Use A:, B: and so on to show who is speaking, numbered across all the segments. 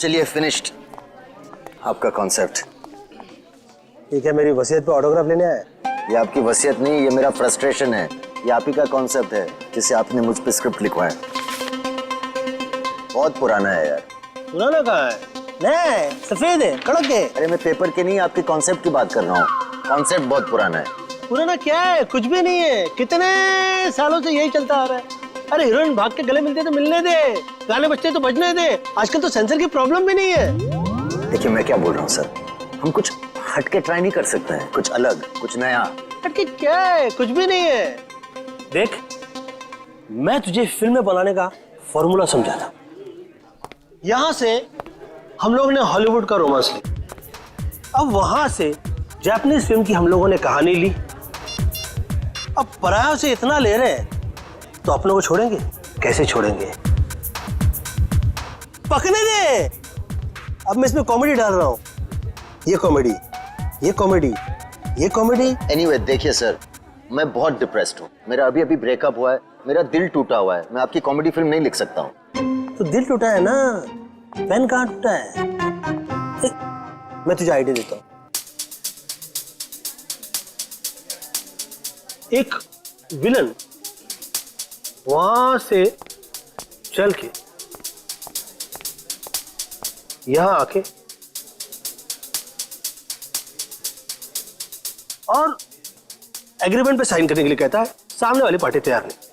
A: चलिए फिनिश्ड आपका कॉन्सेप्ट।
B: ठीक है, मेरी वसीयत पे ऑटोग्राफ लेने आया?
A: ये आपकी वसीयत नहीं, ये मेरा फ्रस्ट्रेशन है। ये आप ही का कॉन्सेप्ट है जिसे आपने मुझ पे स्क्रिप्ट लिखवाया। बहुत पुराना है यार।
B: पुराना कहाँ है? नहीं, सफेद है, कड़क है।
A: अरे मैं पेपर के नहीं, आपके कॉन्सेप्ट की बात कर रहा हूँ। कॉन्सेप्ट बहुत पुराना है।
B: पुराना क्या है? कुछ भी नहीं है, कितने सालों से यही चलता आ रहा है। अरे हीरोइन भाग के गले मिलते तो मिलने दे, गाने बजते तो बजने दे। आजकल तो सेंसर की प्रॉब्लम भी नहीं है।
A: देखिए मैं क्या बोल रहा हूँ सर, हम कुछ हटके ट्राई नहीं कर सकते हैं? कुछ अलग, कुछ नया।
B: हटके क्या है? कुछ भी नहीं है। देख, मैं तुझे फिल्में बनाने का फॉर्मूला समझा था। यहां से हम लोगों ने हॉलीवुड का रोमांस लिया, अब वहां से जापानीज फिल्म की हम लोगों ने कहानी ली। अब परायों से इतना ले रहे हैं तो अपनों को छोड़ेंगे? कैसे छोड़ेंगे? पकने दे। अब मैं इसमें कॉमेडी डाल रहा हूं। ये कॉमेडी, ये कॉमेडी, ये कॉमेडी।
A: एनीवे देखिए सर, मैं बहुत डिप्रेस्ड हूँ। मेरा अभी अभी ब्रेकअप हुआ है, मेरा दिल टूटा हुआ है। मैं आपकी कॉमेडी फिल्म नहीं लिख सकता हूँ।
B: तो दिल टूटा है ना, पेन कहाँ टूटा है? मैं तुझे आइडिया देता हूँ। एक विलन वहां से चल के यहां आके और एग्रीमेंट पे साइन करने के लिए कहता है। सामने वाली पार्टी तैयार नहीं।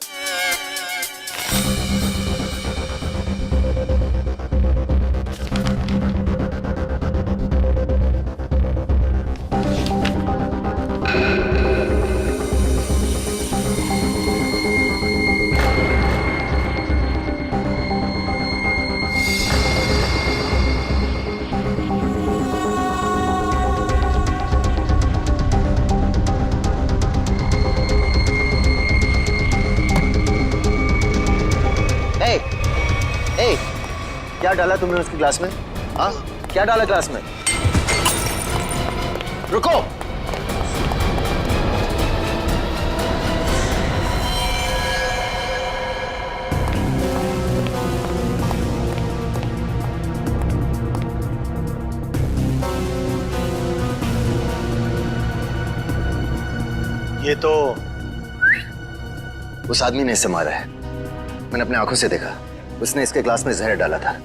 A: क्या डाला तुमने उसकी ग्लास में? हाँ, क्या डाला ग्लास में? रुको।
B: ये तो
A: उस आदमी ने इसे मारा है। मैंने अपने आंखों से देखा। उसने इसके ग्लास में जहर डाला था।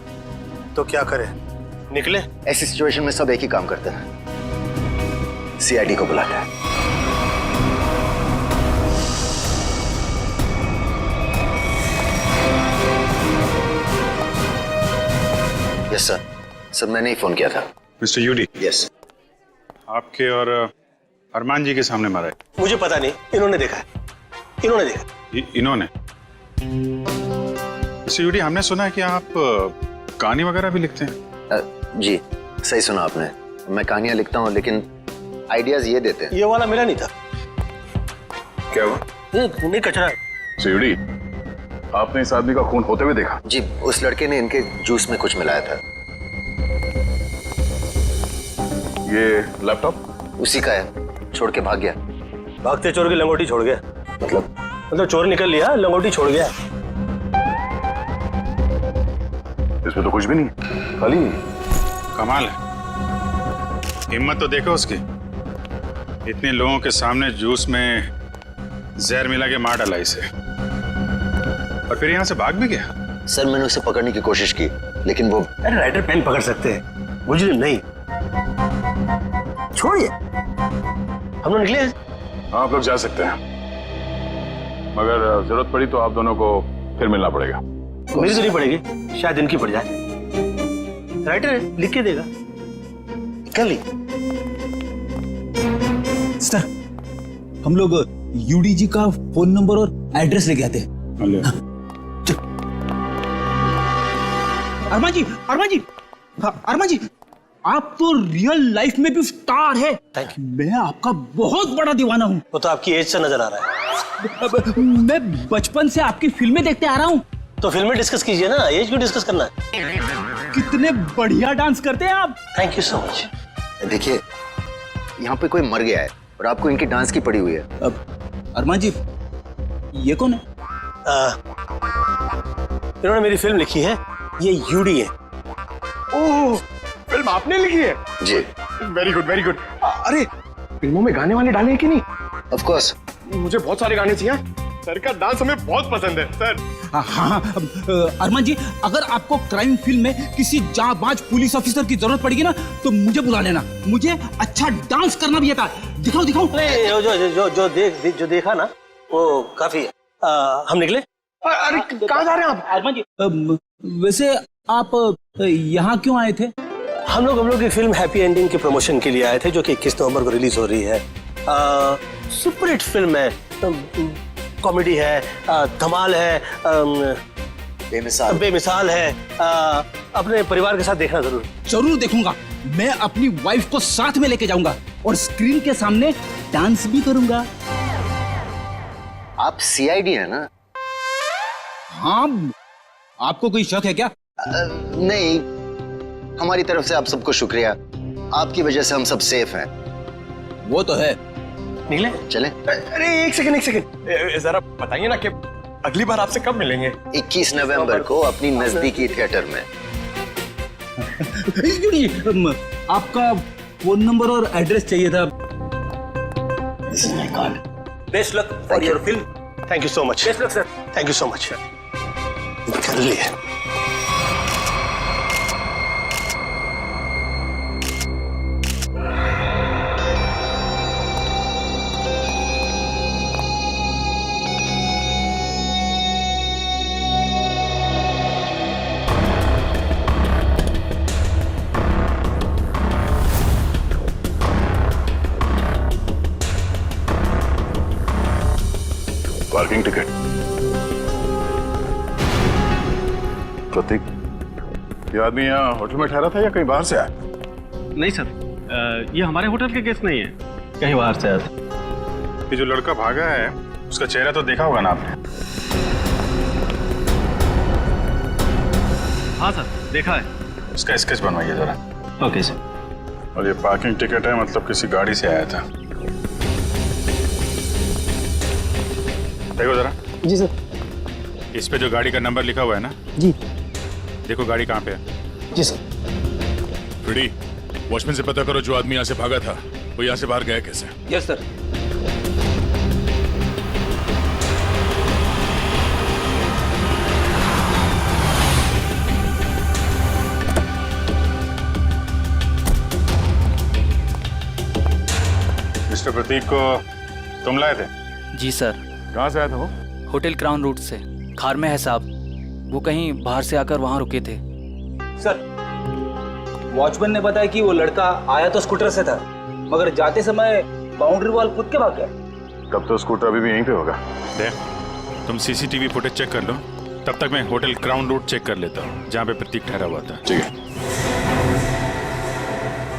B: तो क्या करे? निकले?
A: ऐसी सिचुएशन में सब एक ही काम करते हैं, सीआईडी को बुलाते हैं। Yes sir. सर मैंने ही फोन किया था।
C: Mister UD.
A: यस।
C: आपके और अरमान जी के सामने मारा है।
B: मुझे पता नहीं, इन्होंने देखा है। इन्होंने देखा।
C: इन्होंने? मिस्टर यूडी, हमने सुना है कि आप कहानी वगैरह भी लिखते हैं।
A: जी सही सुना आपने। मैं कहानियां लिखता हूँ लेकिन आइडियाज ये देते हैं।
B: ये वाला मेरा नहीं था।
C: क्या हुआ?
B: नहीं, कचरा है।
C: मिस्टर यूडी, आपने इस आदमी का खून होते हुए देखा?
A: जी, उस लड़के ने इनके जूस में कुछ मिलाया था।
C: ये लैपटॉप?
A: उसी का है, छोड़ के भाग गया।
B: भागते चोर की लंगोटी छोड़ गया? मतलब चोर निकल लिया, लंगोटी छोड़ गया।
C: इसमें तो कुछ भी नहीं, खाली। कमाल है, हिम्मत तो देखो उसकी। इतने लोगों के सामने जूस में जहर मिला के मार डाला इसे, और फिर यहाँ से भाग भी गया।
A: सर मैंने उसे पकड़ने की कोशिश की लेकिन वो...
B: अरे राइटर पेन पकड़ सकते हैं, मुझे नहीं। छोड़िए, हम लोग निकले।
C: आप लोग जा सकते हैं, मगर जरूरत पड़ी तो आप दोनों को फिर मिलना पड़ेगा।
B: मेरी तो नहीं पड़ेगी, शायद इनकी पड़ जाए। राइटर है, लिख के देगा। कर ली।
D: सर, हम लोग यूडी जी का फोन नंबर और एड्रेस लेके आते हैं। अरमान जी, अरमान जी, हाँ, अरमान जी, आप तो रियल लाइफ में भी स्टार है। मैं आपका बहुत बड़ा दीवाना हूँ।
B: वो तो आपकी एज से नजर आ रहा है।
D: मैं बचपन से आपकी फिल्में देखते आ रहा हूँ।
B: तो फिल्में डिस्कस कीजिए ना, एज क्यों डिस्कस करना है?
D: कितने बढ़िया डांस करते हैं आप।
B: Thank you so much.
A: देखिए, यहाँ पे कोई मर गया है और आपको इनकी डांस की पड़ी हुई है।
D: अब अरमान जी, ये कौन है?
B: इन्होंने मेरी फिल्म लिखी है, ये यूडी है।
E: ओह, फिल्म आपने लिखी है?
A: जी।
E: Very good very good. अरे फिल्मों में गाने वाने डाले हैं कि नहीं?
A: Of course.
E: मुझे बहुत सारे गाने चाहिए। सर का डांस हमें बहुत पसंद है सर।
D: हाँ, अरमान जी, अगर आपको क्राइम फिल्म में किसी जांबाज पुलिस ऑफिसर की जरूरत पड़ेगी ना तो मुझे बुला लेना। मुझे अच्छा डांस करना भी आता है। दिखाओ दिखाओ।
B: अरे जो देखा ना वो काफी हम निकले।
E: अरे कहाँ जा रहे हैं आप?
D: अरमान जी, वैसे आप यहाँ क्यों आए थे?
B: हम लोग की फिल्म हैप्पी एंडिंग के प्रमोशन के लिए आए थे, जो कि 21 नवंबर को रिलीज हो रही है। सुपर हिट फिल्म है, कॉमेडी है, धमाल है, बेमिसाल है। अपने परिवार के साथ देखना जरूर
D: देखूंगा। मैं अपनी वाइफ को साथ में लेके जाऊंगा और स्क्रीन के सामने डांस भी करूंगा।
A: आप सीआईडी है ना?
D: हाँ, आपको कोई शक है क्या?
A: नहीं, हमारी तरफ से आप सबको शुक्रिया। आपकी वजह से हम सब सेफ हैं।
D: वो तो है।
B: निकले
A: चले।
E: अरे एक सेकंड जरा बताइए ना कि अगली बार आपसे कब मिलेंगे?
A: 21 नवंबर को अपनी नजदीकी थिएटर में।
D: आपका फोन नंबर और एड्रेस चाहिए था।
A: This is my card.
B: Best luck for your film. Thank you so much. Best luck sir. Thank you so much. कर लिए।
C: Parking ticket. प्रतीक, ये आदमी यहाँ होटल में ठहरा था या कहीं बाहर से आया?
F: नहीं सर, ये हमारे होटल के गेस्ट नहीं है, कहीं बाहर से आया था।
C: ये जो लड़का भागा है उसका चेहरा तो देखा होगा ना आपने?
F: हाँ सर, देखा है।
C: उसका स्केच बनवाइए जरा।
F: Okay sir.
C: और ये पार्किंग टिकट है, मतलब किसी गाड़ी से आया था। देखो जरा।
B: जी सर।
C: इस पे जो गाड़ी का नंबर लिखा हुआ है ना?
B: जी।
C: देखो गाड़ी कहाँ पे है।
B: जी सर।
G: फ्रेडी, वॉचमैन से पता करो जो आदमी यहाँ से भागा था वो यहाँ से बाहर गया कैसे।
F: Yes sir.
C: मिस्टर प्रतीक को तुम लाए थे?
H: जी सर।
C: कहाँ से आया था वो?
H: होटल क्राउन रूट से। खार में है साहब, वो कहीं बाहर से आकर वहाँ रुके थे।
I: सर, वॉचमैन ने बताया कि वो लड़का आया तो स्कूटर से था, मगर जाते समय बाउंड्री वॉल कूद के भाग गया।
C: तब तो स्कूटर अभी भी यहीं पे होगा।
G: देख, तुम सीसीटीवी फुटेज चेक कर लो, तब तक मैं होटल क्राउन रूट चेक कर लेता हूँ जहाँ पे प्रतीक ठहरा हुआ था।
C: ठीक है।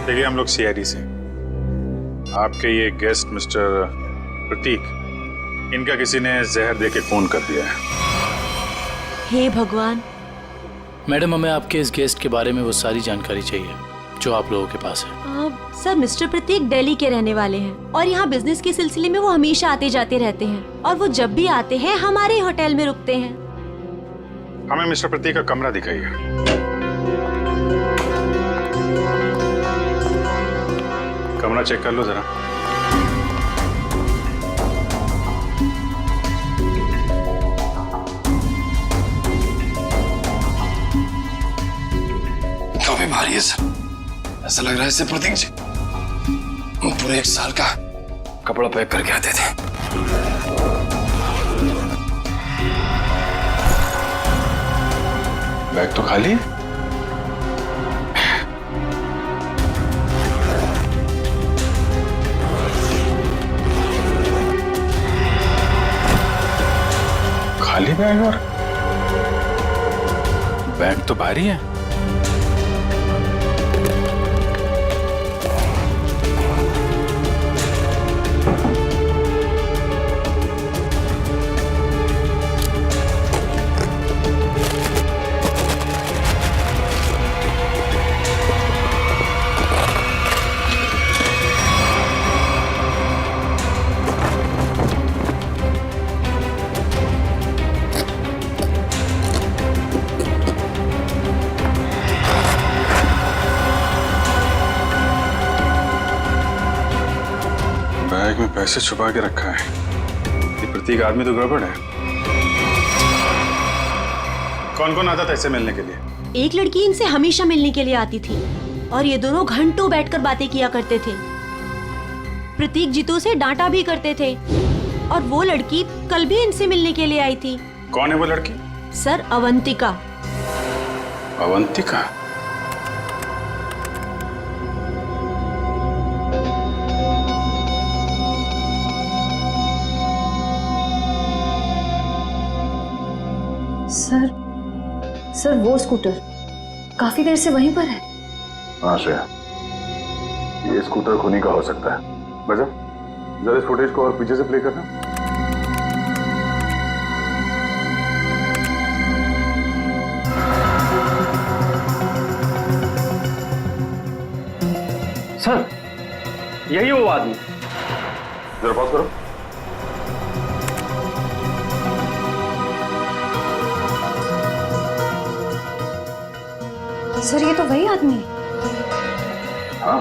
C: देखिए, हम लोग सीआईडी से, आपके ये गेस्ट मिस्टर प्रतीक, इनका किसी ने जहर दे के खून कर दिया है।
J: हे भगवान।
K: मैडम, हमें आपके इस गेस्ट के बारे में वो सारी जानकारी चाहिए जो आप लोगों के पास है।
J: सर, मिस्टर प्रतीक दिल्ली के रहने वाले हैं और यहाँ बिजनेस के सिलसिले में वो हमेशा आते जाते रहते हैं और वो जब भी आते हैं हमारे होटल में रुकते हैं।
C: हमें मिस्टर प्रतीक का कमरा दिखाइए। कमरा चेक कर लो जरा।
E: काफी भारी है सर, ऐसा लग रहा है इससे प्रतीक जी पूरे 1 साल का कपड़ा पैक करके आते थे।
C: बैग तो खाली है। खाली बैग और बैग तो भारी है। बैग में पैसे छुपा के रखा है। ये प्रतीक आदमी तो गड़बड़ है। कौन कौन आता था इससे मिलने के लिए?
J: एक लड़की इनसे हमेशा मिलने के लिए आती थी और ये दोनों घंटों बैठकर बातें किया करते थे। प्रतीक जीतू से डांटा भी करते थे और वो लड़की कल भी इनसे मिलने के लिए आई थी।
C: कौन है वो लड़की?
J: सर, अवंतिका।
C: अवंतिका?
L: सर वो स्कूटर काफी देर से वहीं पर है।
C: हाँ श्रेया, ये स्कूटर खुनी का हो सकता है। बजा, जरा इस फुटेज को और पीछे से प्ले करना।
F: सर, यही वो आदमी।
C: जरा पॉज करो।
L: सर ये तो वही आदमी है।
C: हाँ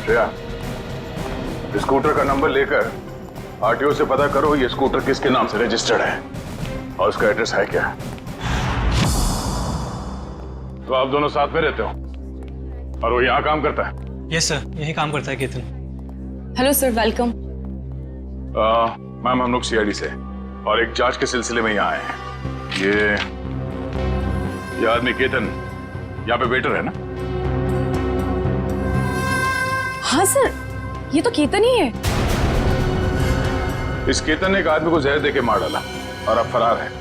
C: श्रेया, स्कूटर का नंबर लेकर आरटीओ से पता करो ये स्कूटर किसके नाम से रजिस्टर्ड है और उसका एड्रेस है क्या। तो आप दोनों साथ में रहते हो और वो यहाँ काम करता है?
H: यस सर, यही काम करता है Ketan.
L: Hello sir, welcome.
C: Ma'am, हम लोग सीआईडी से और एक जांच के सिलसिले में यहाँ आए हैं। ये आदमी केतन यहाँ पे वेटर है ना?
L: हाँ सर, ये तो केतन ही है।
C: इस केतन ने एक आदमी को जहर देके मार डाला और अब फरार है।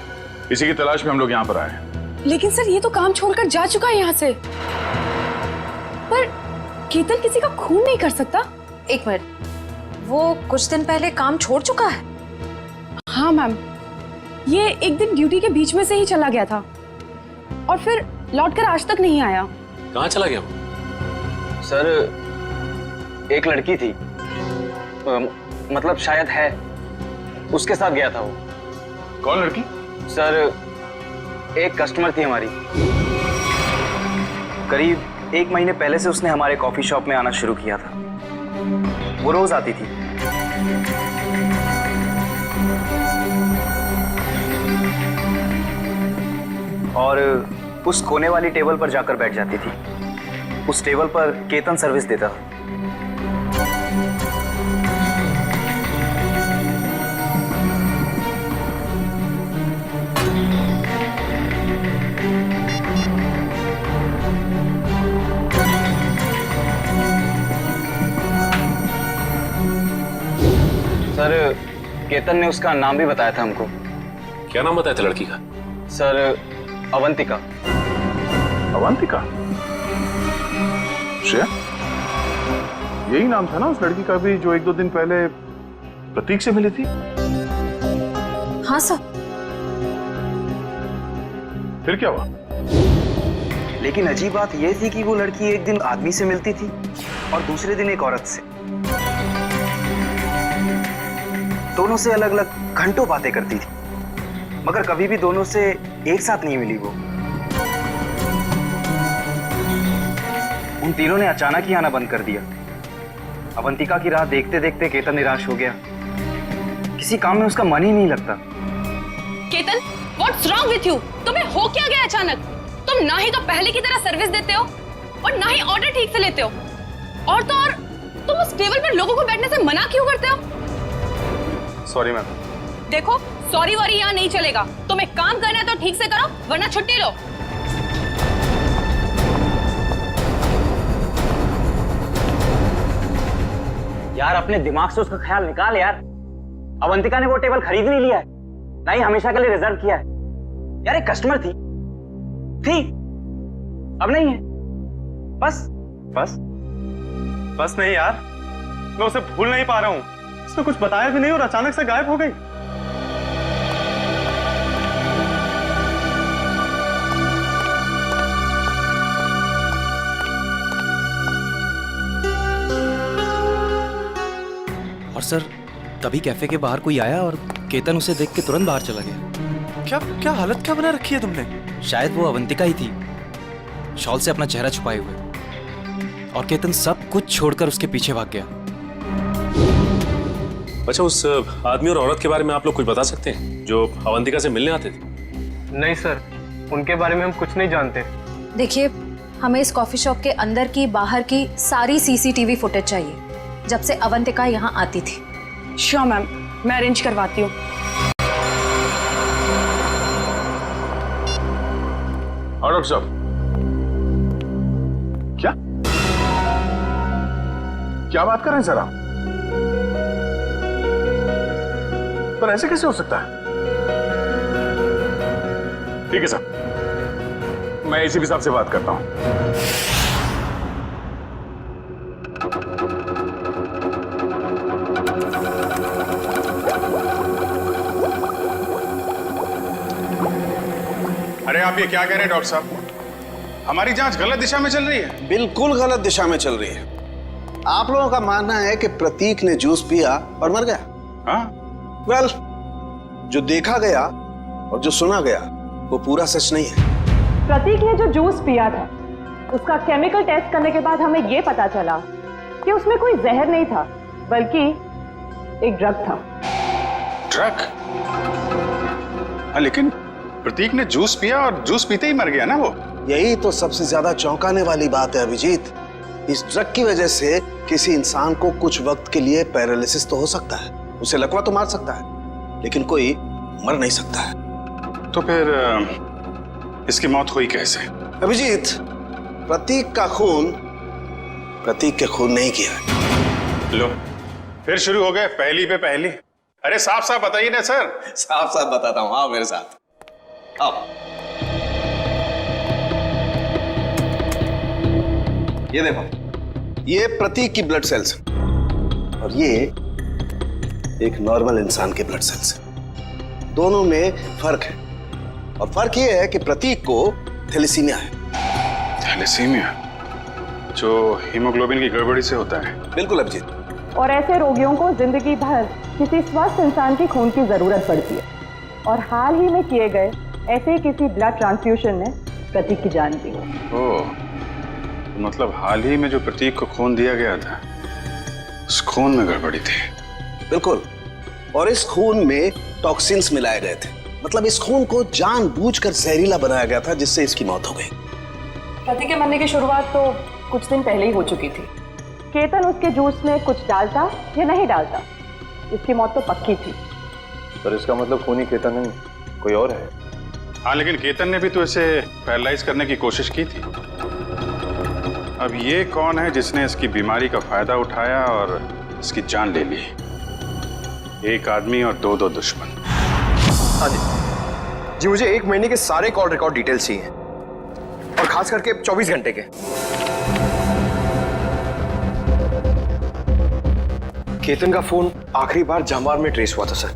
C: इसी की तलाश में हम लोग यहाँ पर आए हैं।
L: लेकिन सर ये तो काम छोड़कर जा चुका है यहाँ से। पर केतन किसी का खून नहीं कर सकता। एक मिनट, वो कुछ दिन पहले काम छोड़ चुका है? हाँ मैम, ये एक दिन ड्यूटी के बीच में से ही चला गया था और फिर लौटकर आज तक नहीं आया।
F: कहाँ चला गया वो?
I: सर, एक लड़की थी, मतलब शायद है, उसके साथ गया था वो।
C: कौन लड़की?
I: सर, एक कस्टमर थी हमारी। करीब 1 महीने पहले से उसने हमारे कॉफी शॉप में आना शुरू किया था। वो रोज आती थी। और उस कोने वाली टेबल पर जाकर बैठ जाती थी। उस टेबल पर केतन सर्विस देता था। सर, केतन ने उसका नाम भी बताया था हमको।
F: क्या नाम बताया था लड़की का?
I: सर, अवंतिका।
C: अवंतिका? श्रेया, यही नाम था ना उस लड़की का भी जो 1-2 दिन पहले प्रतीक से मिली थी?
L: हाँ सर।
C: फिर क्या हुआ?
I: लेकिन अजीब बात यह थी कि वो लड़की एक दिन आदमी से मिलती थी और दूसरे दिन एक औरत से। दोनों से अलग अलग घंटों बातें करती थी, मगर कभी भी दोनों से एक साथ नहीं मिली वो। उन तीनों ने अचानक ही आना बंद कर दिया। अवंतिका की राह देखते देखते केतन निराश हो गया। किसी काम में उसका मन ही नहीं लगता।
L: Ketan, what's wrong with you? तुम्हें हो क्या गया अचानक? तुम ना ही तो पहले की तरह सर्विस देते हो और ना ही ऑर्डर ठीक से लेते हो। और तो और तुम उस टेबल पर लोगों को बैठने से मना क्यों करते हो?
C: Sorry ma'am.
L: देखो, सॉरी वॉरी यहाँ नहीं चलेगा। तुम्हें काम करना है तो ठीक से करो, वरना छुट्टी लो।
I: यार, अपने दिमाग से उसका ख्याल निकाल यार। अवंतिका ने वो टेबल खरीद नहीं लिया है, ना ही हमेशा के लिए रिजर्व किया है। यार, एक कस्टमर थी, अब नहीं है।
F: बस नहीं यार, मैं उसे भूल नहीं पा रहा हूँ। उसने कुछ बताया भी नहीं और अचानक से गायब हो गई।
H: और सर, तभी कैफे के बाहर कोई आया और केतन उसे देख के तुरंत बाहर चला गया।
F: क्या हालत क्या बना रखी है तुमने?
H: शायद वो अवंतिका ही थी, शॉल से अपना चेहरा छुपाए हुए। और केतन सब कुछ छोड़कर उसके पीछे भाग गया।
F: अच्छा, उस आदमी और औरत के बारे में आप लोग कुछ बता सकते हैं जो अवंतिका से मिलने आते थे?
B: नहीं सर, उनके बारे में हम कुछ नहीं जानते।
L: देखिए, हमें इस कॉफी शॉप के अंदर की बाहर की सारी सीसीटीवी फुटेज चाहिए जब से अवंतिका यहाँ आती थी।
M: श्योर मैम, मैं अरेंज करवाती हूँ।
C: डॉक्टर साहब, क्या बात कर रहे हैं सर आप? पर ऐसे कैसे हो सकता है? ठीक है सर, मैं एसीपी साहब से बात करता हूं। अरे आप ये क्या कह रहे हैं डॉक्टर साहब? हमारी जांच गलत दिशा में चल रही है।
N: बिल्कुल गलत दिशा में चल रही है। आप लोगों का मानना है कि प्रतीक ने जूस पिया और मर गया।
C: हाँ?
N: वेल, जो देखा गया और जो सुना गया वो पूरा सच नहीं है।
M: प्रतीक ने जो जूस पिया था उसका केमिकल टेस्ट करने के बाद हमें ये पता चला कि उसमें कोई जहर नहीं था, बल्कि एक ड्रग था।
C: ड्रग? हाँ, लेकिन प्रतीक ने जूस पिया और जूस पीते ही मर गया ना वो।
N: यही तो सबसे ज्यादा चौंकाने वाली बात है अभिजीत। इस ड्रग की वजह से किसी इंसान को कुछ वक्त के लिए पैरालिसिस तो हो सकता है, उसे लकवा तो मार सकता है, लेकिन कोई मर नहीं सकता है।
C: तो फिर इसकी मौत हुई कैसे?
N: अभिजीत, प्रतीक का खून प्रतीक के खून नहीं किया है।
C: लो, फिर शुरू हो गए पहली पे पहली। अरे साफ साफ बताइए ना सर।
N: साफ साफ बताता हूं, आओ मेरे साथ, आओ। ये देखो, ये प्रतीक की ब्लड सेल्स और ये एक नॉर्मल इंसान के ब्लड सेल्स। दोनों में फर्क है, और फर्क ये है कि प्रतीक को थैलेसीमिया है।
C: थैलेसीमिया जो हीमोग्लोबिन की गड़बड़ी से होता है?
N: बिल्कुल अभिजीत।
M: और ऐसे रोगियों को जिंदगी भर किसी स्वस्थ इंसान की खून की जरूरत पड़ती है, और हाल ही में किए गए ऐसे ही किसी ब्लड ट्रांसफ्यूजन ने प्रतीक की जान दी।
C: ओह, मतलब हाल ही में जो प्रतीक को खून दिया गया था उस खून में गड़बड़ी थी।
N: बिल्कुल, और इस खून में टॉक्सिन्स मिलाए गए थे। मतलब इस खून को जानबूझकर जहरीला बनाया गया था, जिससे इसकी मौत हो गई।
M: प्रतीक के मरने की शुरुआत तो कुछ दिन पहले ही हो चुकी थी। केतन उसके जूस में कुछ डालता या नहीं डालता, इसकी मौत तो पक्की थी।
A: पर इसका मतलब खूनी केतन नहीं, कोई और है।
C: हाँ, लेकिन केतन ने भी तो इसे पैरालाइज करने की कोशिश की थी। अब ये कौन है जिसने इसकी बीमारी का फायदा उठाया और इसकी जान ले ली? एक आदमी और दो दुश्मन।
O: हाँ जी, मुझे 1 महीने के सारे कॉल रिकॉर्ड डिटेल्स चाहिए, और खास करके 24 घंटे के। केतन का फोन आखिरी बार जामवार में ट्रेस हुआ था सर।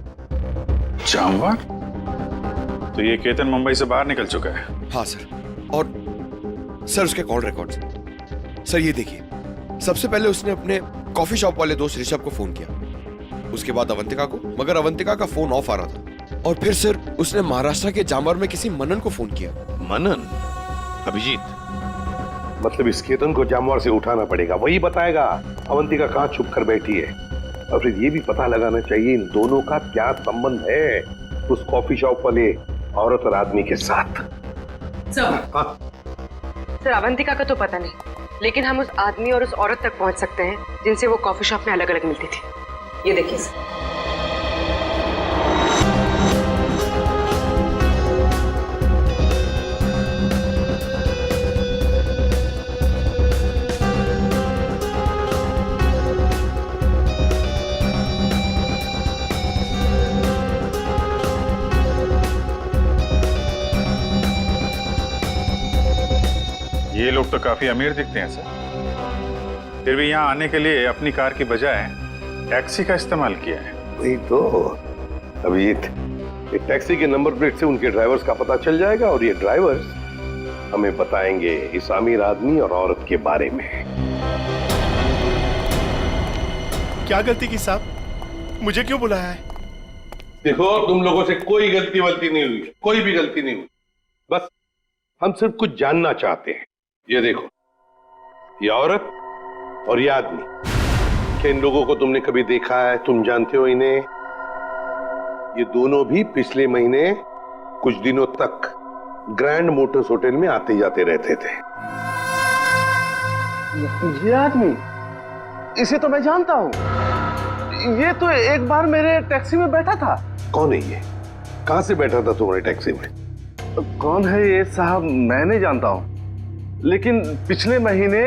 C: जामवार? तो ये केतन मुंबई से बाहर निकल चुका है?
P: हाँ सर, और सर उसके कॉल रिकॉर्ड्स। सर ये देखिए, सबसे पहले उसने अपने कॉफी शॉप वाले दोस्त ऋषभ को फोन किया, उसके बाद अवंतिका को, मगर अवंतिका का फोन ऑफ आ रहा था। और फिर सर उसने महाराष्ट्र के जामवार में किसी मनन को फोन किया।
Q: मनन? अभिजीत, मतलब इस केतन को जामवार से उठाना पड़ेगा, वही बताएगा अवंतिका कहाँ छुप कर बैठी है। और फिर ये भी पता लगाना चाहिए इन दोनों का क्या संबंध है उस कॉफी शॉप वाले औरत और आदमी के साथ।
M: सर, अवंतिका का तो पता नहीं, लेकिन हम उस आदमी और उस औरत तक पहुंच सकते हैं जिनसे वो कॉफी शॉप में अलग अलग मिलती थी। ये देखिए सर।
C: ये लोग तो काफी अमीर दिखते हैं सर, फिर भी यहाँ आने के लिए अपनी कार की बजाय टैक्सी का इस्तेमाल किया है।
Q: वही तो अभिजीत, एक टैक्सी के नंबर प्लेट से उनके ड्राइवर्स का पता चल जाएगा, और ये ड्राइवर्स हमें बताएंगे इस अमीर आदमी और औरत के बारे में।
R: क्या गलती की साहब, मुझे क्यों बुलाया है?
Q: देखो, तुम लोगों से कोई गलती वलती नहीं हुई, कोई भी गलती नहीं हुई, बस हम सिर्फ कुछ जानना चाहते हैं। ये देखो, ये औरत और ये आदमी क्या इन लोगों को तुमने कभी देखा है? तुम जानते हो इन्हें? ये दोनों भी पिछले महीने कुछ दिनों तक ग्रैंड मोटर्स होटल में आते जाते रहते थे।
N: ये आदमी, इसे तो मैं जानता हूँ। ये तो एक बार मेरे टैक्सी में बैठा था।
Q: कौन है ये? कहां से बैठा था तुम्हारे टैक्सी में?
N: कौन है ये साहब, मैं नहीं जानता हूँ, लेकिन पिछले महीने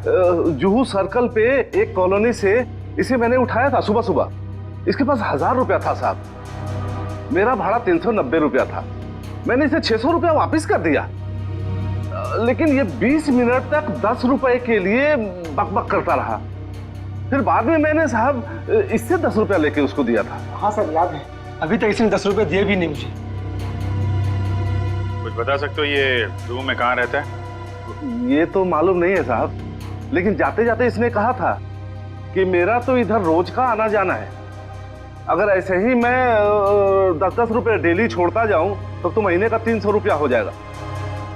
N: जुहू सर्कल पे एक कॉलोनी से इसे मैंने उठाया था सुबह सुबह। इसके पास 1000 रुपया था साहब। मेरा भाड़ा 390 रुपया था। मैंने इसे 600 रुपया वापस कर दिया, लेकिन ये 20 मिनट तक 10 रुपए के लिए बकबक करता रहा। फिर बाद में मैंने साहब इससे 10 रुपया लेके उसको दिया था।
B: हाँ सर, याद है। अभी तक इसने 10 रुपए दिए भी नहीं मुझे।
C: कुछ बता सकते हो ये रूम में कहाँ रहता है?
N: ये तो मालूम नहीं है साहब, लेकिन जाते जाते इसने कहा था कि मेरा तो इधर रोज का आना जाना है। अगर ऐसे ही मैं 10-10 रुपए डेली छोड़ता जाऊं तो महीने का 300 रुपया हो जाएगा।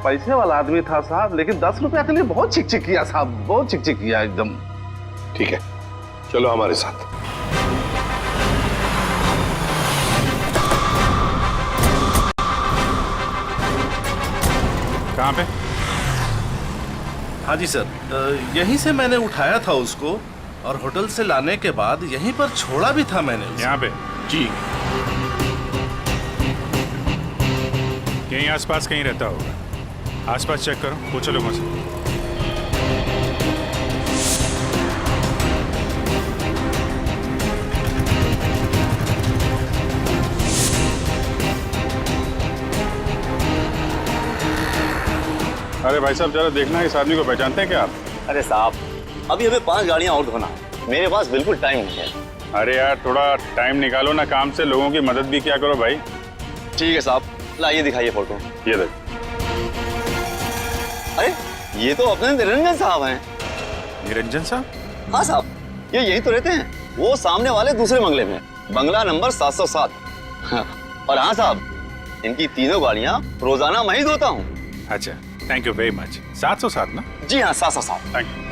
N: पैसे वाला आदमी था साहब, लेकिन 10 रुपया के लिए बहुत चिक-चिक किया साहब, बहुत चिक-चिक किया एकदम।
Q: ठीक है, चलो हमारे साथ।
C: कहाँ पे?
S: हाँ जी सर, यहीं से मैंने उठाया था उसको और होटल से लाने के बाद यहीं पर छोड़ा भी था मैंने उसे।
C: यहाँ पे?
S: जी।
C: यहीं आसपास कहीं रहता होगा। आसपास चेक करो, पूछो लोगों से। अरे भाई साहब, जरा देखना इस आदमी को पहचानते हैं क्या आप?
A: अरे साहब, अभी हमें 5 गाड़ियां और धोना है। मेरे पास बिल्कुल टाइम नहीं है।
C: अरे यार, थोड़ा टाइम निकालो ना काम से, लोगों की मदद भी क्या करो भाई।
A: ठीक है साहब, लाइए दिखाइए फोटो।
C: ये देख।
A: अरे ये तो अपने निरंजन साहब हैं।
C: निरंजन साहब?
A: हाँ साहब, ये यहीं तो रहते हैं। वो सामने वाले दूसरे बंगले में, बंगला नंबर 707। और हाँ साहब, इनकी तीनों गाड़ियां रोजाना मैं ही धोता हूँ।
C: अच्छा, थैंक यू वेरी मच। 707 ना?
A: जी हाँ, 707।
C: Thank you.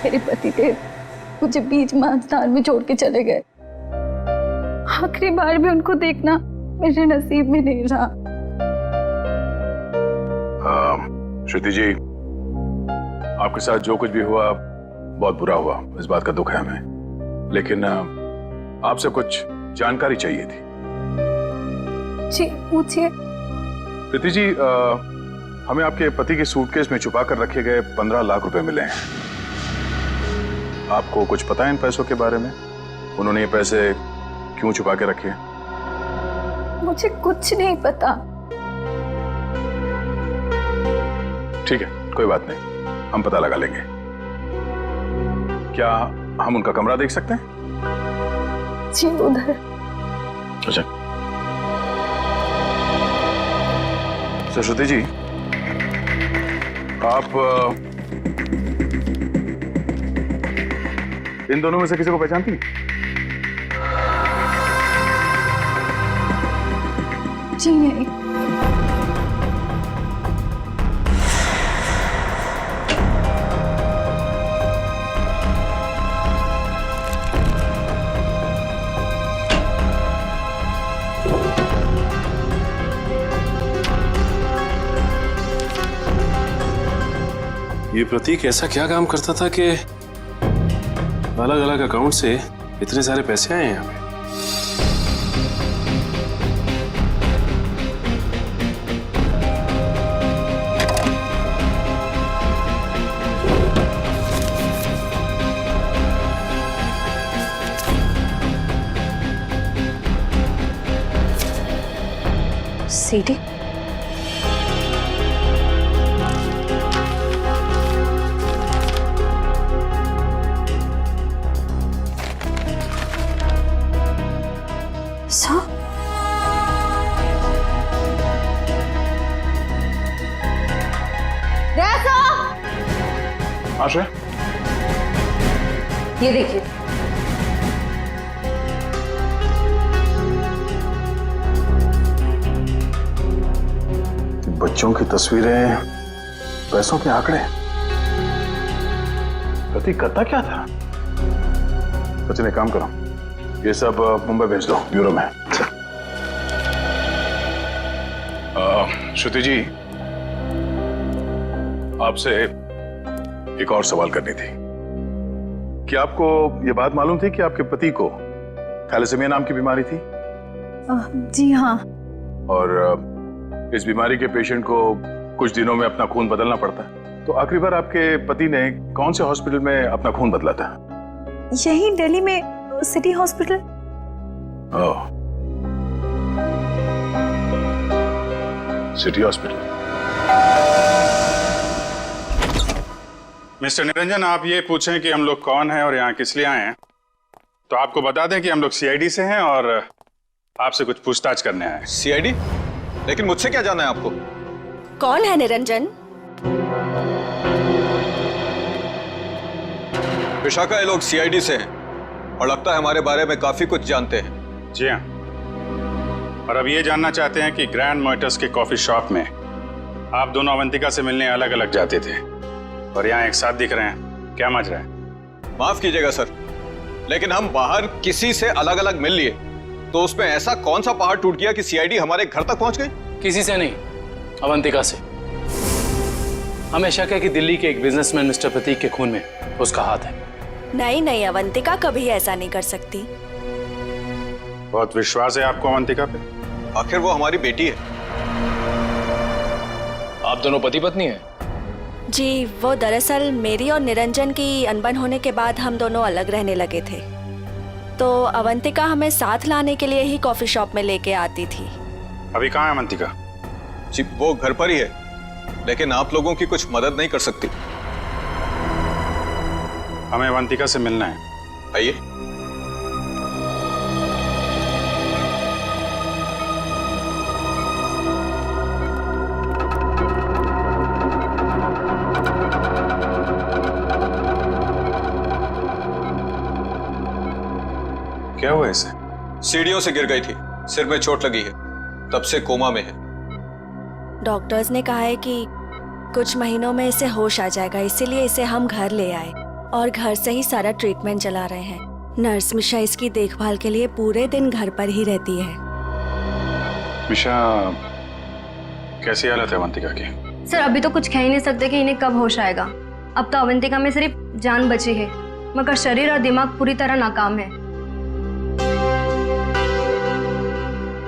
L: मेरे पतिदेव मुझे बीच महास्थान में छोड़ के चले गए। आखिरी बार भी उनको देखना मेरे नसीब में नहीं रहा।
C: श्रुति जी, आपके साथ जो कुछ भी हुआ बहुत बुरा हुआ, इस बात का दुख है हमें, लेकिन आपसे कुछ जानकारी चाहिए थी।
L: जी पूछिए।
C: प्रीति जी, हमें आपके पति के सूटकेस में छुपा कर रखे गए 15 लाख रुपए मिले हैं। आपको कुछ पता है इन पैसों के बारे में? उन्होंने ये पैसे क्यों छुपा के रखे?
L: मुझे कुछ नहीं पता।
C: ठीक है, कोई बात नहीं, हम पता लगा लेंगे। क्या हम उनका कमरा देख सकते हैं?
L: जी उधर।
C: अच्छा। तो श्रुति जी, आप इन दोनों में से किसी को पहचानती हैं?
L: जी नहीं।
S: ये प्रतीक ऐसा क्या काम करता था कि अलग अलग अकाउंट से इतने सारे पैसे आए हैं यहाँ पे?
L: सीडी?
C: आशा,
L: ये देखिए।
C: बच्चों की तस्वीरें, पैसों के आंकड़े। प्रतीक करता क्या था? सचिन एक काम करो, ये सब मुंबई भेज दो ब्यूरो में। श्रुति जी, आपसे एक और सवाल करनी थी। क्या आपको यह बात मालूम थी कि आपके पति को थैलेसीमिया नाम की बीमारी थी?
L: जी हाँ।
C: और इस बीमारी के पेशेंट को कुछ दिनों में अपना खून बदलना पड़ता है। तो आखिरी बार आपके पति ने कौन से हॉस्पिटल में अपना खून बदला था?
L: यही दिल्ली में सिटी हॉस्पिटल।
C: ओह, सिटी हॉस्पिटल। मिस्टर निरंजन, आप ये पूछें कि हम लोग कौन हैं और यहाँ किस लिए आए हैं, तो आपको बता दें कि हम लोग सीआईडी से हैं और आपसे कुछ पूछताछ करने आए हैं।
O: सीआईडी? लेकिन मुझसे क्या जाना है आपको?
T: कौन है निरंजन?
O: विशाखा, ये लोग सीआईडी से हैं और लगता है हमारे बारे में काफी कुछ जानते हैं।
C: जी हाँ, और अब ये जानना चाहते हैं कि ग्रैंड मोटर्स के कॉफी शॉप में आप दोनों अवंतिका से मिलने अलग अलग जाते थे और यहाँ एक साथ दिख रहे हैं, क्या मज रहा है?
O: माफ कीजिएगा सर, लेकिन हम बाहर किसी से अलग अलग मिल लिए तो उसमें ऐसा कौन सा पहाड़ टूट गया कि सीआईडी हमारे घर तक पहुंच गई?
K: किसी से नहीं, अवंतिका से। हमेशा कह कि दिल्ली के एक बिजनेसमैन मिस्टर प्रतीक के खून में उसका हाथ है।
T: नहीं नहीं, अवंतिका कभी ऐसा नहीं कर सकती।
C: बहुत विश्वास है आपको अवंतिका पे?
O: आखिर वो हमारी बेटी है।
H: आप दोनों पति पत्नी हैं?
T: जी, वो दरअसल मेरी और निरंजन की अनबन होने के बाद हम दोनों अलग रहने लगे थे, तो अवंतिका हमें साथ लाने के लिए ही कॉफी शॉप में लेके आती थी।
C: अभी कहाँ है अवंतिका?
O: जी, वो घर पर ही है, लेकिन आप लोगों की कुछ मदद नहीं कर सकती।
C: हमें अवंतिका से मिलना है।
O: आइए।
C: क्या हुआ इसे?
O: सीढ़ियों से गिर गई थी, सिर में चोट लगी है, तब से कोमा में है।
T: डॉक्टर्स ने कहा है कि कुछ महीनों में इसे होश आ जाएगा, इसीलिए इसे हम घर ले आए और घर से ही सारा ट्रीटमेंट चला रहे हैं। नर्स मिशा इसकी देखभाल के लिए पूरे दिन घर पर ही रहती है।
C: मिशा, कैसी हालत है अवंतिका की?
U: सर, अभी तो कुछ कह ही नहीं सकते कि इन्हें कब होश आएगा। अब तो अवंतिका में सिर्फ जान बची है, मगर शरीर और दिमाग पूरी तरह नाकाम है।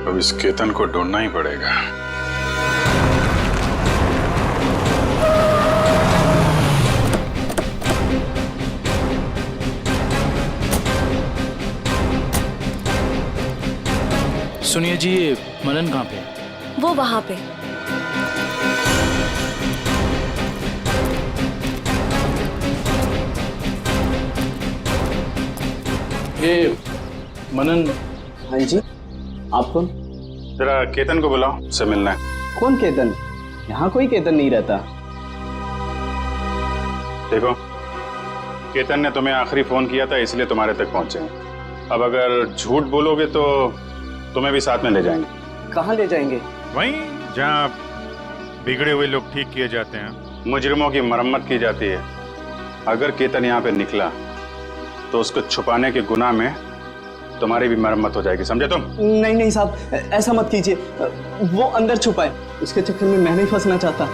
C: अब इस केतन को ढूंढना ही पड़ेगा।
K: सुनिए जी, ये मनन कहाँ पे?
T: वो वहां पे।
K: ये मनन।
V: हाँ जी, आप कौन?
C: जरा केतन को बुलाओ, उससे मिलना है।
V: कौन केतन? यहाँ कोई केतन नहीं रहता।
C: देखो, केतन ने तुम्हें आखिरी फोन किया था, इसलिए तुम्हारे तक पहुंचे हैं। अब अगर झूठ बोलोगे तो तुम्हें भी साथ में ले जाएंगे।
V: कहाँ ले जाएंगे?
G: वहीं जहाँ बिगड़े हुए लोग ठीक किए जाते हैं,
C: मुजरिमों की मरम्मत की जाती है। अगर केतन यहाँ पे निकला तो उसको छुपाने के गुनाह में तुम्हारी भी मरम्मत हो जाएगी, समझे तुम?
V: नहीं नहीं साहब, ऐसा मत कीजिए। वो अंदर छुपा है, उसके चक्कर में मैं नहीं फंसना चाहता।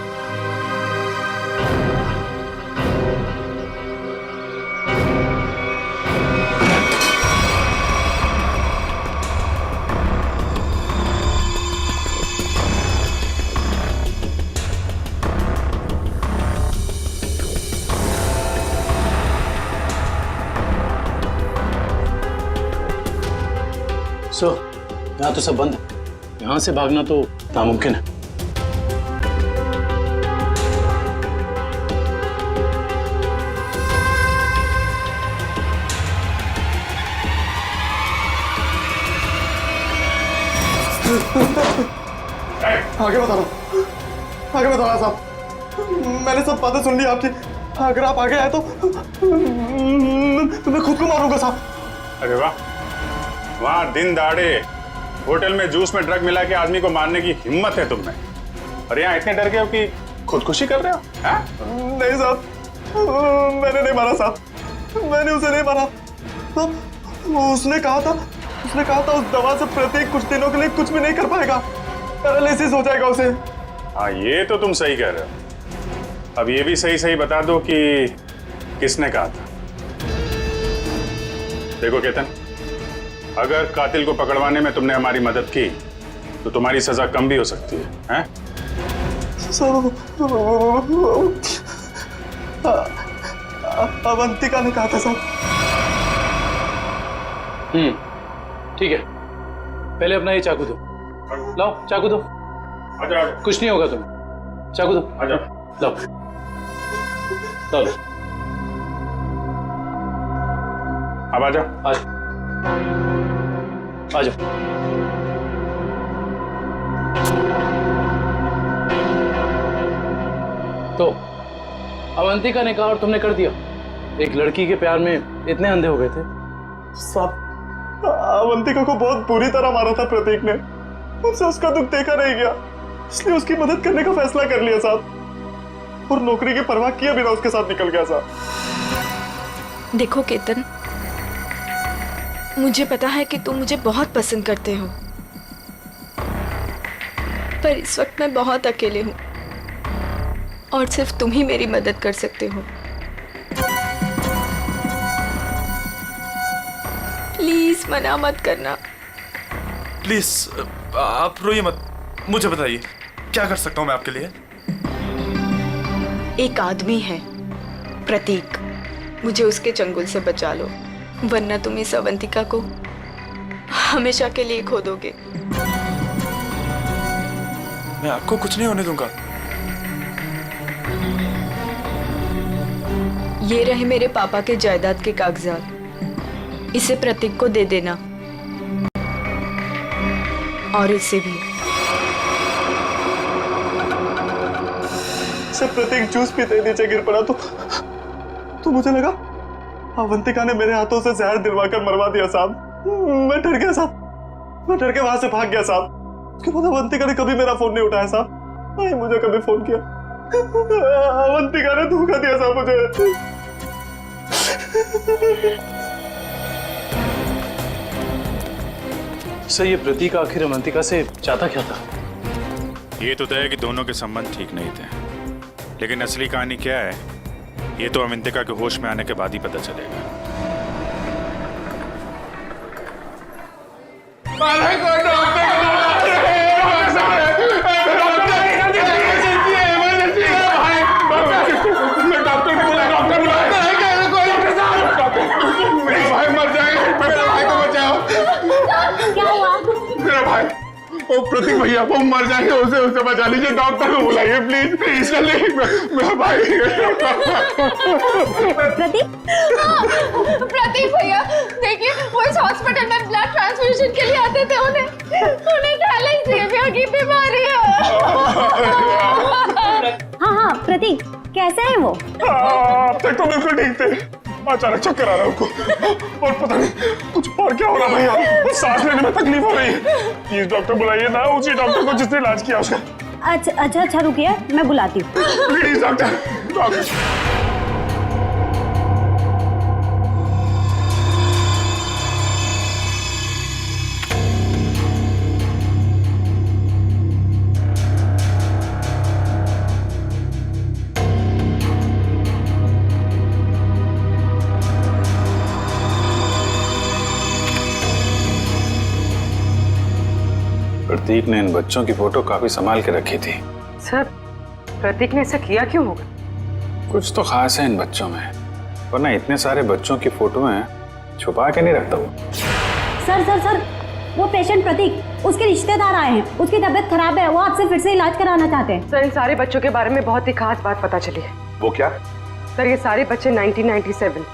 K: यहाँ तो सब बंद है, यहाँ से भागना तो नामुमकिन है।
F: आगे बता रहा हूँ, आगे बता रहा साहब, मैंने सब बातें सुन ली आपकी। अगर आप आगे आए तो मैं खुद को मारूंगा साहब।
C: अरे वाह, वहां दिन दहाड़े होटल में जूस में ड्रग मिला के आदमी को मारने की हिम्मत है तुम में। और यहाँ इतने डर गए हो कि खुदकुशी कर रहे हो?
F: नहीं साहब, मैंने नहीं मारा साहब, मैंने उसे नहीं मारा। उसने कहा था उस दवा से प्रतीक कुछ दिनों के लिए कुछ भी नहीं कर पाएगा, पैरालिसिस हो जाएगा उसे।
C: हाँ, ये तो तुम सही कह रहे हो। अब ये भी सही सही बता दो कि किसने कहा था। देखो केतन, अगर कातिल को पकड़वाने में तुमने हमारी मदद की तो तुम्हारी सजा कम भी हो सकती है, हैं?
F: अवंतिका ने कहा था साहब।
K: ठीक है, पहले अपना ये चाकू दो। लाओ चाकू दो। कुछ नहीं होगा तुम्हें, चाकू दो। लाओ लाओ।
C: अब आ जाओ।
K: आ जाओ। तो अवंतिका ने कहा और तुमने कर दिया। एक लड़की के प्यार में इतने अंधे हो गए थे।
F: साहब, अवंतिका को बहुत बुरी तरह मारा था प्रतीक ने, उनसे उसका दुख देखा नहीं गया, इसलिए उसकी मदद करने का फैसला कर लिया साहब, और नौकरी की परवाह किए बिना उसके साथ निकल गया साहब।
T: देखो केतन, मुझे पता है कि तुम मुझे बहुत पसंद करते हो, पर इस वक्त मैं बहुत अकेले हूँ और सिर्फ तुम ही मेरी मदद कर सकते हो। प्लीज मना मत करना।
R: प्लीज आप रोइए मत, मुझे बताइए क्या कर सकता हूँ मैं आपके लिए।
T: एक आदमी है प्रतीक, मुझे उसके चंगुल से बचा लो, वरना तुम इस अवंतिका को हमेशा के लिए खो दोगे।
R: मैं आपको कुछ नहीं होने दूंगा।
T: ये रहे मेरे पापा के जायदाद के कागजात, इसे प्रतीक को दे देना, और इसे भी।
F: सब प्रतीक जूस पीते नीचे गिर पड़ा तो मुझे लगा अवंतिका ने मेरे हाथों से जहर दिलवाकर मरवा दिया साहब। मैं डर गया साहब, मैं डर के वहां से भाग गया साहब। उसके बाद अवंतिका ने कभी मेरा फोन नहीं उठाया साहब, नहीं मुझे कभी फोन किया। अवंतिका ने धोखा दिया साहब मुझे।
K: सर, ये प्रतीक आखिर अवंतिका से चाहता क्या था?
G: ये तो तय है कि दोनों के संबंध ठीक नहीं थे, लेकिन असली कहानी क्या है ये तो अवंतिका के होश में आने के बाद ही पता चलेगा।
Q: प्रतीक भैया वो मर जाएंगे, उसे बचा लीजिए, डॉक्टर को बुलाइए प्लीज प्लीज। मेरा भाई
L: प्रतीक भैया देखिए, वो इस हॉस्पिटल में ब्लड ट्रांसफ्यूजन के लिए आते थे, उन्हें थैलेसीमिया की बीमारी है।
D: हाँ प्रतीक कैसे है वो?
F: अब तक तो बिल्कुल ठीक थे, अचानक चक्कर आ रहा है उनको, और पता नहीं कुछ और क्या हो रहा भैया, सांस लेने में तकलीफ हो रही है। प्लीज डॉक्टर बुलाइए ना, उसी डॉक्टर को जिसने इलाज किया उसका।
D: अच्छा रुकिए, मैं बुलाती हूँ।
F: Please doctor.
C: प्रतीक ने इन बच्चों की फोटो काफी संभाल के रखी थी।
M: सर, प्रतीक ने ऐसा किया क्यों होगा?
C: कुछ तो खास है इन बच्चों में, वरना इतने सारे बच्चों की फोटोएं छुपा के नहीं रखता वो।
D: सर वो पेशेंट प्रतीक, उसके रिश्तेदार आए हैं, उसकी तबीयत खराब है, वो आपसे फिर से इलाज कराना चाहते हैं।
M: सर, इन सारे बच्चों के बारे में बहुत ही खास बात पता चली है।
Q: वो क्या?
M: सर, ये सारे बच्चे 1997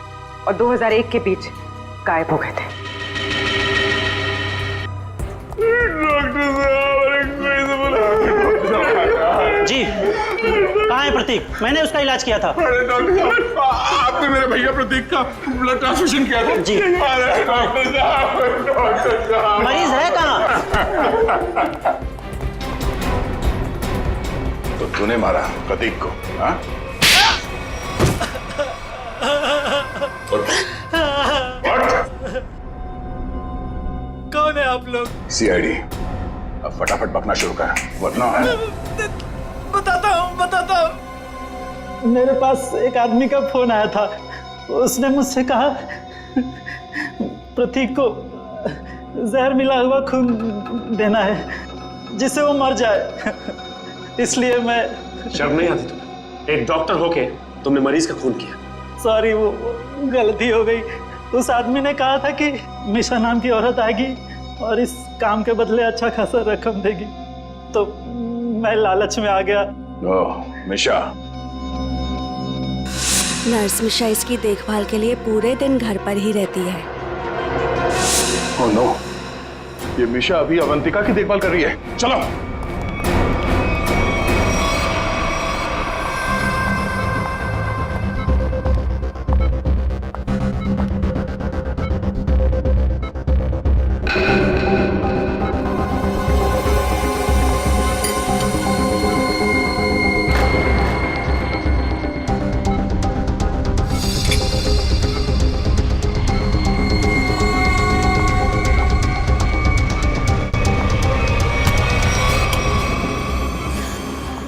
M: और 2001 के बीच गायब हो गए थे।
B: जी, कहाँ है प्रतीक? मैंने उसका इलाज किया था।
Q: अरे डॉक्टर साहब, आपने मेरे भैया प्रतीक का ब्लड ट्रांसफ्यूजन किया था?
B: जी।
Q: अरे डॉक्टर साहब,
B: मरीज है कहाँ?
C: तूने मारा प्रतीक को, हाँ?
B: कौन है आप लोग?
C: सीआईडी। अब फटाफट बकना शुरू कर, वरना
B: बताता हूँ। मेरे पास एक आदमी का फोन आया था। उसने मुझसे कहा प्रतीक को जहर मिला हुआ खून देना है जिससे वो मर जाए। इसलिए मैं।
E: शर्म नहीं आती तुम्हें? एक डॉक्टर होके तुमने मरीज का खून किया।
B: सॉरी, वो गलती हो गई। उस आदमी ने कहा था कि मिशा नाम की औरत आएगी और इस काम के बदले अच्छा खासा रकम देगी, तो मैं लालच में आ गया।
C: ओह, मिशा।
T: नर्स मिशा इसकी देखभाल के लिए पूरे दिन घर पर ही रहती है।
C: ओह नो, ये मिशा अभी अवंतिका की देखभाल कर रही है। चलो।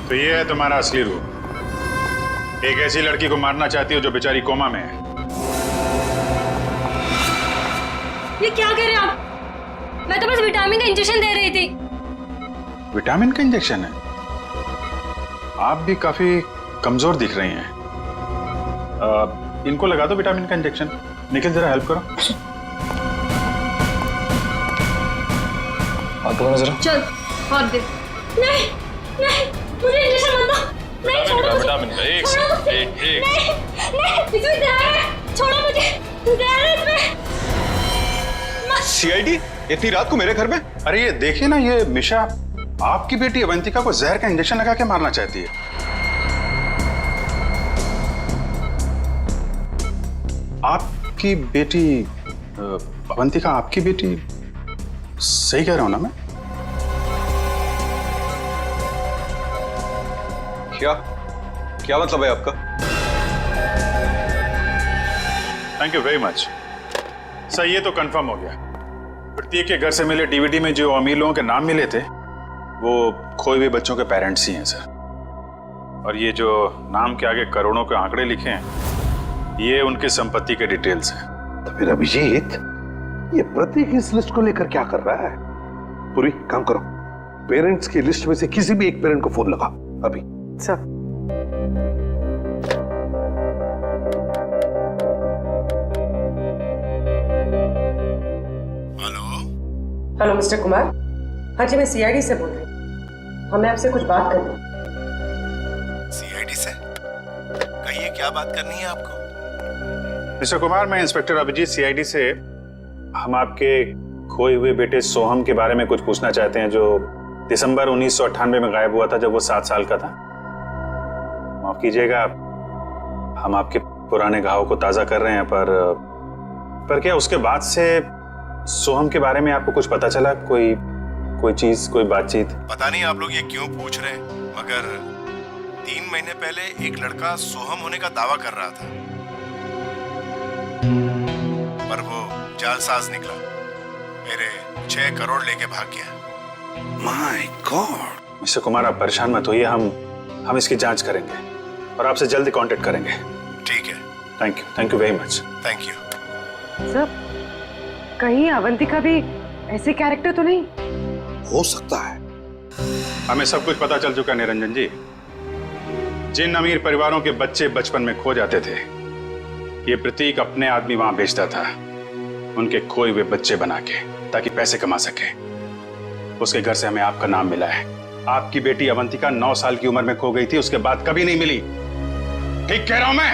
C: तो ये है तुम्हारा असली रूप। एक ऐसी लड़की को मारना चाहती हो जो बेचारी कोमा में है।
U: ये क्या कह रहे हैं आप? मैं तो बस विटामिन का इंजेक्शन दे रही थी।
C: विटामिन का इंजेक्शन है? आप भी काफी कमजोर दिख रही हैं। इनको लगा दो विटामिन का इंजेक्शन। निखिल जरा हेल्प करो।
U: जरा चल हाथ दे। नहीं नहीं, मुझे इंजेक्शन मत दो। नहीं, छोड़ो मुझे। विटामिन का एक नहीं इसमें जहर है। छोड़ो मुझे, जहर है इसमें।
O: सीआईडी इतनी रात को मेरे घर में?
C: अरे ये देखिए ना, ये मिशा आपकी बेटी अवंतिका को जहर का इंजेक्शन लगा के मारना चाहती है। आपकी बेटी अवंतिका आपकी बेटी? सही कह रहा हूं ना मैं?
O: क्या मतलब है आपका?
C: Thank you very much sir. ये तो कंफर्म हो गया। प्रतीक के घर से मिले डीवीडी में जो अमीर लोगों के नाम मिले थे वो खोए हुए बच्चों के पेरेंट्स ही हैं सर। और ये जो नाम के आगे करोड़ों के आंकड़े लिखे हैं ये उनकी संपत्ति के डिटेल्स हैं।
Q: तो फिर अभिजीत, ये प्रतीक इस लिस्ट को लेकर क्या कर रहा है? पूरी काम करो, पेरेंट्स की लिस्ट में से किसी भी एक पेरेंट को फोन लगा अभी।
M: सर। Hello mister Kumar. हाँ जी, मैं सीआईडी से बोल रही हूँ। हमें आपसे कुछ बात करनी है।
Q: सीआईडी से? कहिए, क्या बात करनी है आपको?
C: मिस्टर कुमार, मैं इंस्पेक्टर अभिजीत सीआईडी से। हम आपके खोए हुए बेटे सोहम के बारे में कुछ पूछना चाहते हैं, जो दिसंबर 1998 में गायब हुआ था जब वो 7 साल का था। माफ कीजिएगा, हम आपके पुराने घाव को ताजा कर रहे हैं, पर क्या उसके बाद से सोहम के बारे में आपको कुछ पता चला? कोई चीज, कोई बातचीत?
P: पता नहीं आप लोग ये क्यों पूछ रहे हैं, मगर 3 महीने पहले एक लड़का सोहम होने का दावा कर रहा था, पर वो जालसाज निकला। मेरे 6 करोड़ लेके भाग गया।
C: My God. मिस्टर कुमार, आप परेशान मत होइए, हम इसकी जांच करेंगे और आपसे जल्दी कांटेक्ट करेंगे।
P: ठीक है।
C: Thank you very much.
P: Thank you.
M: Sir, कहीं अवंतिका भी ऐसे कैरेक्टर तो नहीं?
Q: हो सकता है।
C: हमें सब कुछ पता चल चुका है निरंजन जी। जिन अमीर परिवारों के बच्चे बचपन में खो जाते थे, ये प्रतीक अपने आदमी वहां भेजता था, उनके खोए हुए बच्चे बना के, ताकि पैसे कमा सके। उसके घर से हमें आपका नाम मिला है। आपकी बेटी अवंतिका 9 साल की उम्र में खो गई थी, उसके बाद कभी नहीं मिली। ठीक कह रहा हूं मैं?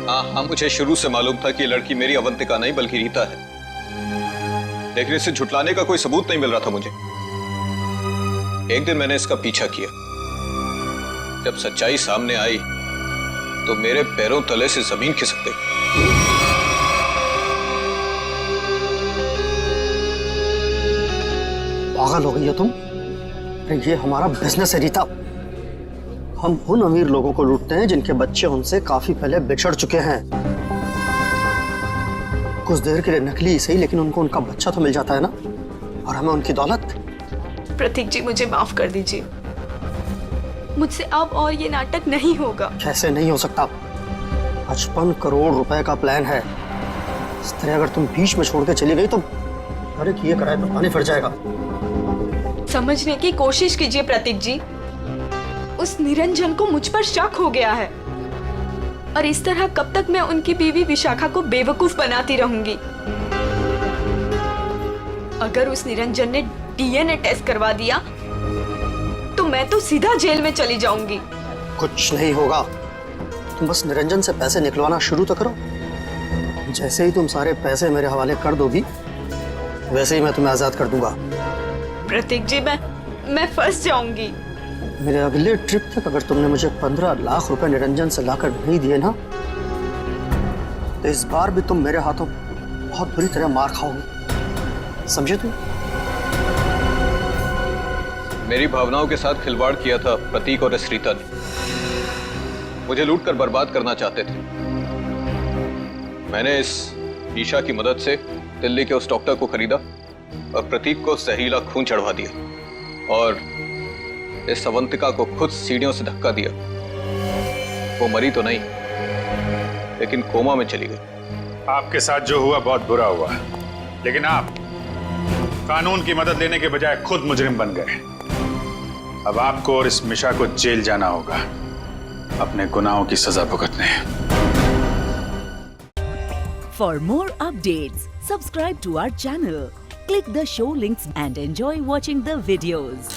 O: हाँ, मुझे शुरू से मालूम था कि ये लड़की मेरी अवंतिका नहीं बल्कि रीता है, लेकिन इसे झुटलाने का कोई सबूत नहीं मिल रहा था मुझे। एक दिन मैंने इसका पीछा किया। जब सच्चाई सामने आई तो मेरे पैरों तले से जमीन खिसक गई।
B: पागल हो गई हो तुम? अरे ये हमारा बिजनेस है रीता। हम उन अमीर लोगों को लूटते हैं जिनके बच्चे उनसे काफी पहले बिछड़ चुके हैं। कुछ देर के लिए नकली सही, लेकिन उनको उनका बच्चा तो मिल जाता है ना, और हमें उनकी दौलत।
L: प्रतीक जी मुझे माफ कर दीजिए, मुझसे अब और ये नाटक नहीं होगा।
B: कैसे नहीं हो सकता? 55 करोड़ रुपए का प्लान है। इस तरह अगर तुम बीच में छोड़ के चली गई तो अरे किए कराए पर पानी फिर जाएगा।
L: समझने की कोशिश कीजिए प्रतीक जी, उस निरंजन को मुझ पर शक हो गया है, और इस तरह कब तक मैं उनकी बीवी विशाखा को बेवकूफ बनाती रहूंगी। अगर उस निरंजन ने डीएनए टेस्ट करवा दिया तो मैं तो सीधा जेल में चली जाऊंगी।
B: कुछ नहीं होगा, तुम बस निरंजन से पैसे निकलवाना शुरू तो करो। जैसे ही तुम सारे पैसे मेरे हवाले कर दोगी वैसे ही मैं तुम्हें आजाद कर दूंगा।
L: प्रतीक जी मैं फंस जाऊंगी।
B: मेरे अगले ट्रिप तक अगर तुमने मुझे 15 लाख रुपए निरंजन से लाकर नहीं दिए ना, तो इस बार भी तुम मेरे हाथों बहुत बुरी तरह मार खाओगे, समझे तुम?
O: मेरी भावनाओं के साथ खिलवाड़ किया था प्रतीक और इस रीता ने। मुझे लूट कर बर्बाद करना चाहते थे। मैंने इस ईशा की मदद से दिल्ली के उस डॉक्टर को खरीदा और प्रतीक को जहरीला खून चढ़वा दिया, और इस अवंतिका को खुद सीढ़ियों से धक्का दिया। वो मरी तो नहीं, लेकिन कोमा में चली गई।
C: आपके साथ जो हुआ बहुत बुरा हुआ, लेकिन आप कानून की मदद लेने के बजाय खुद मुजरिम बन गए। अब आपको और इस मिशा को जेल जाना होगा, अपने गुनाहों की सजा भुगतने।
I: For more updates, subscribe to our channel, click the show links and enjoy watching the videos.